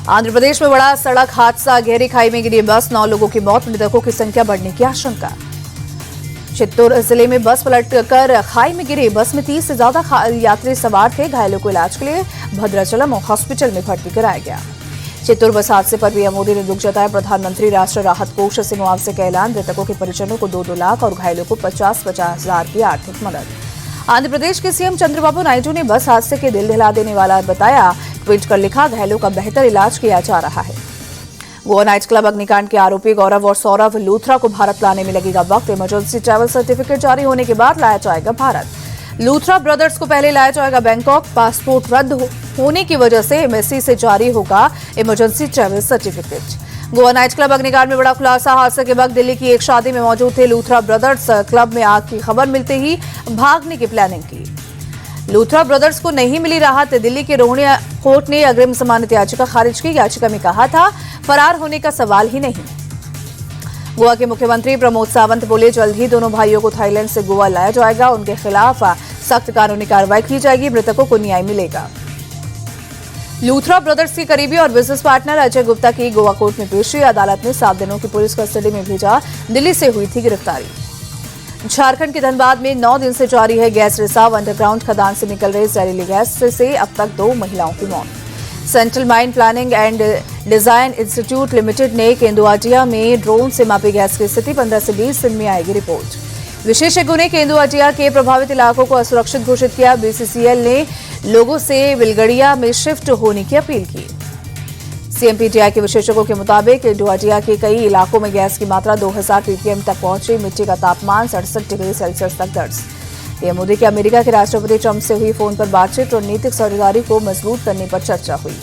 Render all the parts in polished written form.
आंध्र प्रदेश में बड़ा सड़क हादसा, गहरी खाई में गिरी बस, 9 लोगों की मौत, मृतकों की संख्या बढ़ने की आशंका। चित्तौड़ जिले में बस पलटकर खाई में गिरी, बस में 30 से ज्यादा यात्री सवार थे। घायलों को इलाज के लिए भद्राचलम हॉस्पिटल में भर्ती कराया गया। चित्तौड़ बस हादसे पर पीएम मोदी ने दुख जताया। प्रधानमंत्री राष्ट्रीय राहत कोष से मुआवजे का ऐलान, मृतकों के परिजनों को 2-2 लाख और घायलों को 50-50 हजार की आर्थिक मदद। आंध्र प्रदेश के सीएम चंद्रबाबू नायडू ने बस हादसे के दिल दहला देने वाला बताया। ट्वीट कर लिखा, घायलों का बेहतर इलाज किया जा रहा है। गोवा नाइट क्लब अग्निकांड के आरोपी गौरव और सौरभ लूथरा को भारत लाने में लगेगा वक्त। इमरजेंसी ट्रैवल सर्टिफिकेट जारी होने के बाद लाया जाएगा भारत। लूथरा ब्रदर्स को पहले लाया जाएगा बैंकॉक। पासपोर्ट रद्द होने की वजह से एमएससी से जारी होगा emergency travel certificate. Goa night club अग्निकांड में बड़ा खुलासा, हादसे के वक्त दिल्ली की एक शादी में मौजूद थे लूथरा ब्रदर्स। क्लब में आग की खबर मिलते ही भागने की प्लानिंग की। लूथरा ब्रदर्स को नहीं मिली राहत, दिल्ली के रोहिणी कोर्ट ने अग्रिम जमानत याचिका खारिज की। याचिका में कहा था फरार होने का सवाल ही नहीं। गोवा के मुख्यमंत्री प्रमोद सावंत बोले, जल्द ही दोनों भाइयों को थाईलैंड से गोवा लाया जाएगा। उनके खिलाफ सख्त कानूनी कार्रवाई की जाएगी, मृतकों को न्याय मिलेगा। लूथरा ब्रदर्स के करीबी और बिजनेस पार्टनर अजय गुप्ता की गोवा कोर्ट में पेशी। अदालत ने 7 दिनों की पुलिस कस्टडी में भेजा। दिल्ली से हुई थी गिरफ्तारी। झारखंड के धनबाद में 9 दिन से जारी है गैस रिसाव। अंडरग्राउंड खदान से निकल रहे जहरीली गैस से अब तक 2 महिलाओं की मौत। Central mine planning and design institute limited ने केंदुआटिया में ड्रोन से मापी गैस की स्थिति। 15 से 20 दिन में आएगी रिपोर्ट। विशेषज्ञों ने केंदुआटिया के प्रभावित इलाकों को असुरक्षित घोषित किया। बीसीसीएल ने लोगों से बिलगड़िया में शिफ्ट होने की अपील की। सीएमपीटीआई के विशेषज्ञों के मुताबिक केंदुआटिया के कई इलाकों में गैस की मात्रा 2000 ppm तक पहुंची। मिट्टी का तापमान 67 डिग्री सेल्सियस तक दर्ज। पीएम मोदी की अमेरिका के राष्ट्रपति ट्रंप से हुई फोन पर बातचीत। रणनीतिक साझेदारी को मजबूत करने पर चर्चा हुई।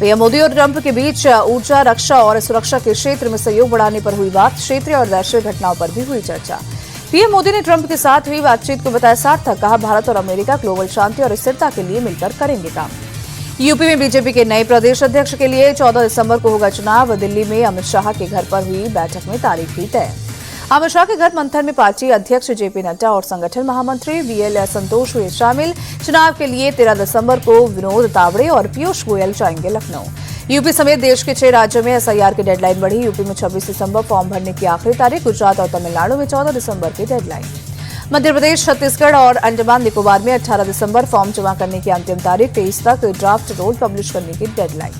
पीएम मोदी और ट्रंप के बीच ऊर्जा, रक्षा और सुरक्षा के क्षेत्र में सहयोग बढ़ाने पर हुई बात। क्षेत्रीय और वैश्विक घटनाओं पर भी हुई चर्चा। पीएम मोदी ने ट्रंप के साथ हुई बातचीत को बताया सार्थक। कहा, भारत और अमेरिका ग्लोबल शांति और स्थिरता के लिए मिलकर करेंगे काम। यूपी में बीजेपी के नए प्रदेश अध्यक्ष के लिए 14 दिसंबर को होगा चुनाव। दिल्ली में अमित शाह के घर पर हुई बैठक में तारीख भी तय। अमित शाह के घर मंथन में पार्टी अध्यक्ष जेपी नड्डा और संगठन महामंत्री वीएल संतोष हुए शामिल। चुनाव के लिए 13 दिसंबर को विनोद तावड़े और पीयूष गोयल जाएंगे लखनऊ। यूपी समेत देश के 6 राज्यों में एसआईआर की डेडलाइन बढ़ी। यूपी में 26 दिसंबर फॉर्म भरने की आखिरी तारीख। गुजरात और तमिलनाडु में 14 दिसंबर की डेडलाइन। मध्य प्रदेश, छत्तीसगढ़ और अंडमान निकोबार में 18 दिसंबर फॉर्म जमा करने की अंतिम तारीख। 23 तक ड्राफ्ट रोल पब्लिश करने की डेडलाइन।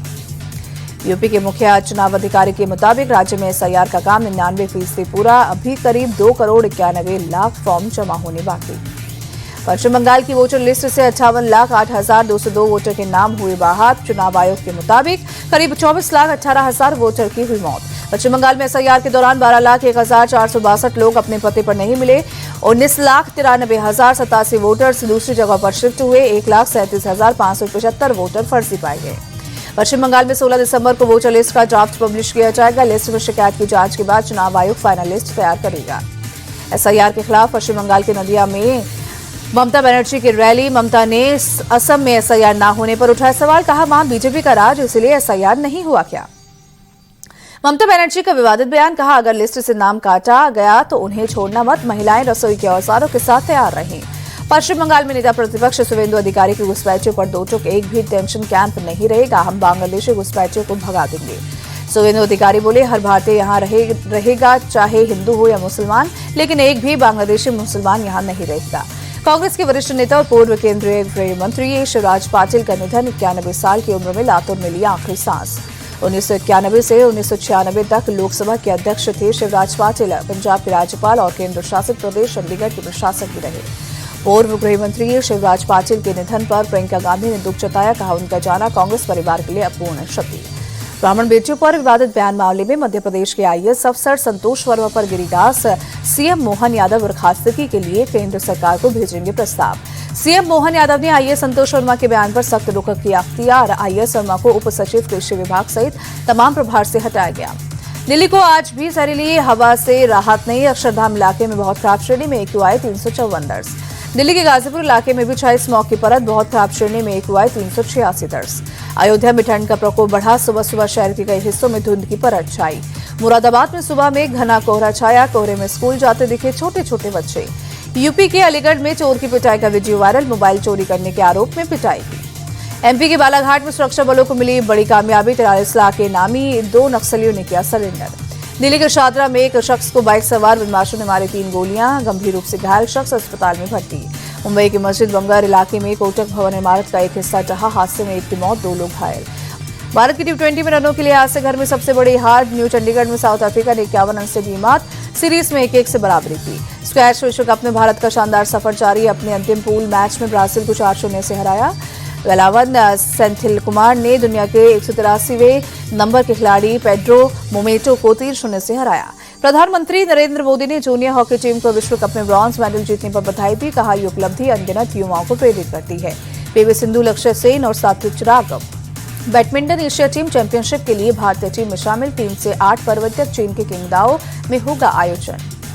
यूपी के मुख्य चुनाव अधिकारी के मुताबिक राज्य में एसआईआर का काम 99% पूरा। अभी करीब 2,91,00,000 फॉर्म जमा होने बाकी। पश्चिम बंगाल की वोटर लिस्ट से 58,08,202 वोटर के नाम हुए बाहर। चुनाव आयोग के मुताबिक करीब 24,18,000 वोटर की हुई मौत। पश्चिम बंगाल में एसआईआर के दौरान 12,01,462 लोग अपने पते पर नहीं मिले। 19,93,087 वोटर्स दूसरी जगह पर शिफ्ट हुए। 1,37,575 वोटर फर्जी पाए गए। पश्चिम बंगाल में 16 दिसंबर को वोटर लिस्ट का ड्राफ्ट पब्लिश किया जाएगा। लिस्ट में शिकायत की जांच के बाद चुनाव आयोग फाइनल लिस्ट तैयार करेगा। एसआईआर के खिलाफ पश्चिम बंगाल के नदिया में ममता बनर्जी की रैली। ममता ने असम में एसआईआर न होने पर उठाया सवाल। कहा, वहां बीजेपी का राज, इसलिए एसआईआर नहीं हुआ क्या? ममता बनर्जी का विवादित बयान। कहा, अगर लिस्ट से नाम काटा गया तो उन्हें छोड़ना मत। महिलाएं रसोई के औजारों के साथ तैयार रहें। पश्चिम बंगाल में नेता प्रतिपक्ष शुवेंदु अधिकारी के घुसपैठियों पर 2 टूक एक भी टेंशन कैंप नहीं रहेगा। हम बांग्लादेशी घुसपैठियों को भगा देंगे। शुवेंदु अधिकारी बोले, हर भारतीय यहाँ रहेगा, चाहे हिंदू हो या मुसलमान, लेकिन एक भी बांग्लादेशी मुसलमान यहाँ नहीं रहेगा। कांग्रेस के वरिष्ठ नेता और पूर्व केंद्रीय गृह मंत्री शिवराज पाटिल का निधन। 91 साल की उम्र में लातूर में लिया आखिरी सांस। 1991 से 1996 तक लोकसभा के अध्यक्ष थे शिवराज पाटिल। पंजाब के राज्यपाल और केंद्र शासित प्रदेश चंडीगढ़ के प्रशासक भी रहे। पूर्व गृह मंत्री शिवराज पाटिल के निधन पर प्रियंका गांधी ने दुख जताया। कहा, उनका जाना कांग्रेस परिवार के लिए अपूर्ण क्षति। ब्राह्मण बेटियों पर विवादित बयान मामले में मध्य प्रदेश के आईएएस अफसर संतोष वर्मा पर गिरिराज सीएम मोहन यादव बर्खास्तगी के लिए केंद्र सरकार को भेजेंगे प्रस्ताव। सीएम मोहन यादव ने आईएएस संतोष वर्मा के बयान पर सख्त रुख किया अख्तियार। आईएएस वर्मा को उप सचिव कृषि विभाग सहित तमाम प्रभार से हटाया गया। दिल्ली को आज भी जहरीली हवा से राहत नहीं। अक्षरधाम इलाके में बहुत खराब श्रेणी में AQI 354 दर्ज। दिल्ली के गाजीपुर इलाके में भी छाई स्मॉग की परत। बहुत खराब श्रेणी में AQI 386 दर्ज। अयोध्या में ठंड का प्रकोप बढ़ा। सुबह सुबह शहर के कई हिस्सों में धुंध की परत छाई। मुरादाबाद में सुबह में घना कोहरा छाया। कोहरे में स्कूल जाते दिखे छोटे छोटे बच्चे। यूपी के अलीगढ़ में चोर की पिटाई का वीडियो वायरल। मोबाइल चोरी करने के आरोप में पिटाई की। एमपी के बालाघाट में सुरक्षा बलों को मिली बड़ी कामयाबी। 43 लाख के नामी 2 नक्सलियों ने किया सरेंडर। दिल्ली के शादरा में एक शख्स को बाइक सवार बदमाशों ने मारी 3 गोलियां। गंभीर रूप से घायल शख्स अस्पताल में भर्ती। मुंबई के मस्जिद बंगर इलाके में कोटक भवन इमारत का एक हिस्सा ढहा। हादसे में एक की मौत, 2 लोग घायल। भारत की टी20 में रनों के लिए आज से घर में सबसे बड़ी हार। न्यू चंडीगढ़ में साउथ अफ्रीका ने 51 रन से दी मात। सीरीज में 1-1 से बराबरी की। स्क्वैश विश्व कप में भारत का शानदार सफर जारी। अपने अंतिम पूल मैच में ब्राजील को 4-0 से हराया। वेलावन सेंथिल कुमार ने दुनिया के 183वें नंबर के खिलाड़ी पेड्रो मोमेटो को 3-0 से हराया। प्रधानमंत्री नरेंद्र मोदी ने जूनियर हॉकी टीम को विश्व कप में ब्रॉन्ज मेडल जीतने पर बधाई दी। कहा, ये उपलब्धि अनगिनत युवाओं को प्रेरित करती है। पीवी सिंधु, लक्ष्य सेन और Satwik Chirag badminton Asia team championship के लिए भारतीय टीम में शामिल। 3 से 8 फरवरी तक चीन के किंगदाओ में होगा आयोजन।